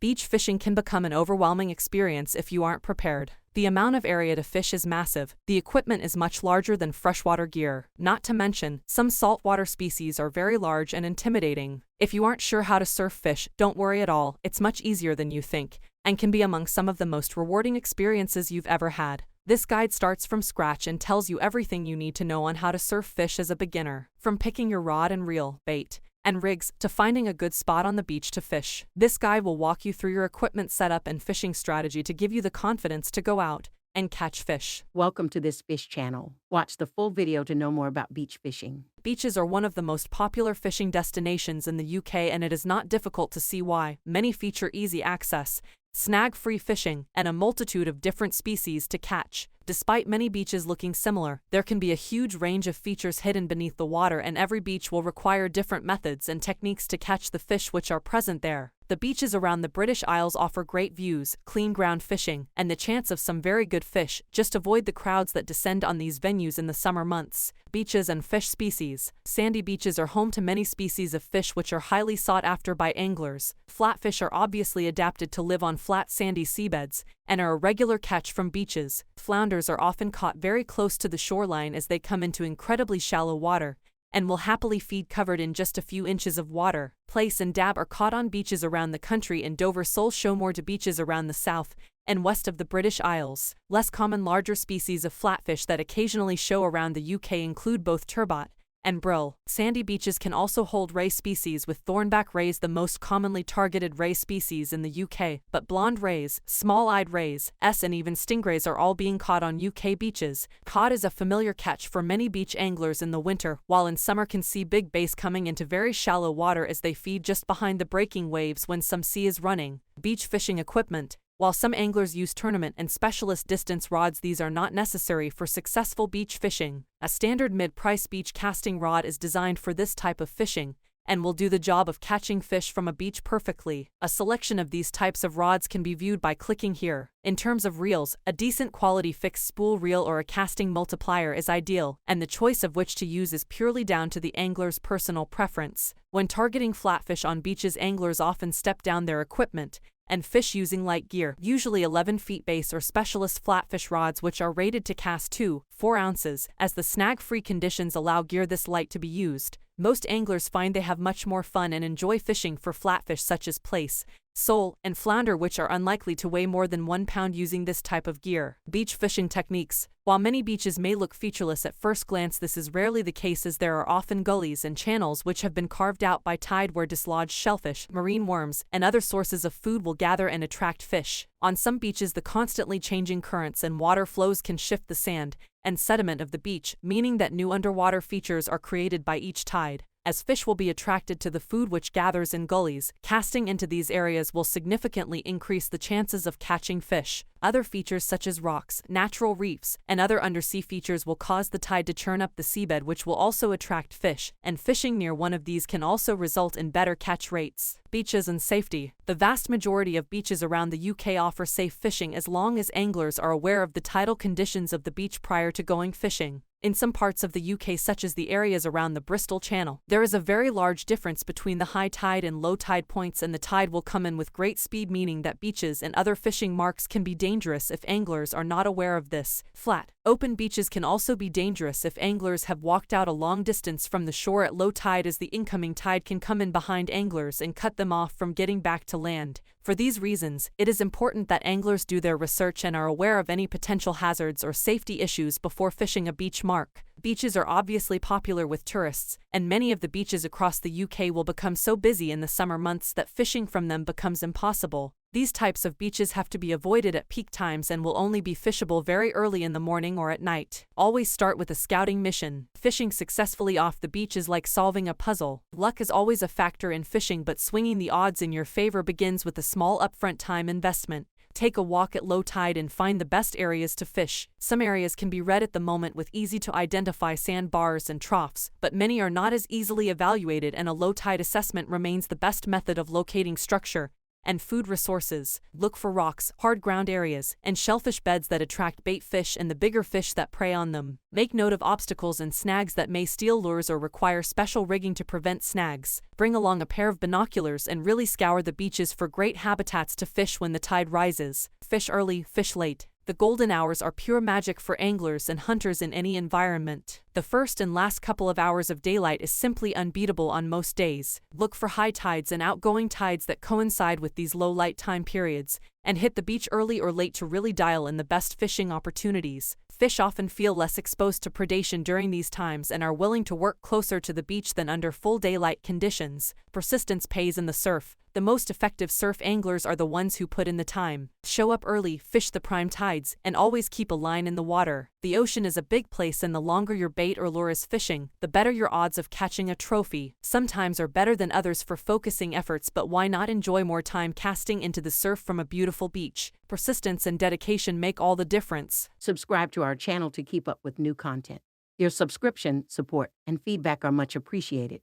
Beach fishing can become an overwhelming experience if you aren't prepared. The amount of area to fish is massive. The equipment is much larger than freshwater gear. Not to mention, some saltwater species are very large and intimidating. If you aren't sure how to surf fish, don't worry at all. It's much easier than you think, and can be among some of the most rewarding experiences you've ever had. This guide starts from scratch and tells you everything you need to know on how to surf fish as a beginner, from picking your rod and reel, bait, and rigs, to finding a good spot on the beach to fish. This guide will walk you through your equipment setup and fishing strategy to give you the confidence to go out and catch fish. Welcome to this fish channel. Watch the full video to know more about beach fishing. Beaches are one of the most popular fishing destinations in the UK, and it is not difficult to see why. Many feature easy access, snag-free fishing, and a multitude of different species to catch. Despite many beaches looking similar, there can be a huge range of features hidden beneath the water, and every beach will require different methods and techniques to catch the fish which are present there. The beaches around the British Isles offer great views, clean ground fishing, and the chance of some very good fish. Just avoid the crowds that descend on these venues in the summer months. Beaches and fish species. Sandy beaches are home to many species of fish which are highly sought after by anglers. Flatfish are obviously adapted to live on flat sandy seabeds, and are a regular catch from beaches. Flounders are often caught very close to the shoreline as they come into incredibly shallow water, and will happily feed covered in just a few inches of water. Plaice and dab are caught on beaches around the country, and Dover soles show more to beaches around the south and west of the British Isles. Less common larger species of flatfish that occasionally show around the UK include both turbot and brill. Sandy beaches can also hold ray species, with thornback rays the most commonly targeted ray species in the UK, but blonde rays, small-eyed rays, and even stingrays are all being caught on UK beaches. Cod is a familiar catch for many beach anglers in the winter, while in summer can see big bass coming into very shallow water as they feed just behind the breaking waves when some sea is running. Beach fishing equipment. While some anglers use tournament and specialist distance rods, these are not necessary for successful beach fishing. A standard mid-price beach casting rod is designed for this type of fishing, and will do the job of catching fish from a beach perfectly. A selection of these types of rods can be viewed by clicking here. In terms of reels, a decent quality fixed spool reel or a casting multiplier is ideal, and the choice of which to use is purely down to the angler's personal preference. When targeting flatfish on beaches, anglers often step down their equipment and fish using light gear, usually 11 feet bass or specialist flatfish rods which are rated to cast 2-4 ounces, as the snag-free conditions allow gear this light to be used. Most anglers find they have much more fun and enjoy fishing for flatfish such as plaice, sole, and flounder, which are unlikely to weigh more than 1 pound using this type of gear. Beach fishing techniques. While many beaches may look featureless at first glance, this is rarely the case, as there are often gullies and channels which have been carved out by tide where dislodged shellfish, marine worms, and other sources of food will gather and attract fish. On some beaches, the constantly changing currents and water flows can shift the sand and sediment of the beach, meaning that new underwater features are created by each tide. As fish will be attracted to the food which gathers in gullies, casting into these areas will significantly increase the chances of catching fish. Other features such as rocks, natural reefs, and other undersea features will cause the tide to churn up the seabed, which will also attract fish, and fishing near one of these can also result in better catch rates. Beaches and safety. The vast majority of beaches around the UK offer safe fishing as long as anglers are aware of the tidal conditions of the beach prior to going fishing. In some parts of the UK, such as the areas around the Bristol Channel, there is a very large difference between the high tide and low tide points, and the tide will come in with great speed, meaning that beaches and other fishing marks can be dangerous if anglers are not aware of this. Flat, open beaches can also be dangerous if anglers have walked out a long distance from the shore at low tide, as the incoming tide can come in behind anglers and cut them off from getting back to land. For these reasons, it is important that anglers do their research and are aware of any potential hazards or safety issues before fishing a beach mark. Beaches are obviously popular with tourists, and many of the beaches across the UK will become so busy in the summer months that fishing from them becomes impossible. These types of beaches have to be avoided at peak times and will only be fishable very early in the morning or at night. Always start with a scouting mission. Fishing successfully off the beach is like solving a puzzle. Luck is always a factor in fishing, but swinging the odds in your favor begins with a small upfront time investment. Take a walk at low tide and find the best areas to fish. Some areas can be red at the moment with easy-to-identify sandbars and troughs, but many are not as easily evaluated, and a low tide assessment remains the best method of locating structure and food resources. Look for rocks, hard ground areas, and shellfish beds that attract bait fish and the bigger fish that prey on them. Make note of obstacles and snags that may steal lures or require special rigging to prevent snags. Bring along a pair of binoculars and really scour the beaches for great habitats to fish when the tide rises. Fish early, fish late. The golden hours are pure magic for anglers and hunters in any environment. The first and last couple of hours of daylight is simply unbeatable on most days. Look for high tides and outgoing tides that coincide with these low light time periods, and hit the beach early or late to really dial in the best fishing opportunities. Fish often feel less exposed to predation during these times and are willing to work closer to the beach than under full daylight conditions. Persistence pays in the surf. The most effective surf anglers are the ones who put in the time. Show up early, fish the prime tides, and always keep a line in the water. The ocean is a big place, and the longer your bait or lure is fishing, the better your odds of catching a trophy. Some times are better than others for focusing efforts, but why not enjoy more time casting into the surf from a beautiful beach? Persistence and dedication make all the difference. Subscribe to our channel to keep up with new content. Your subscription, support, and feedback are much appreciated.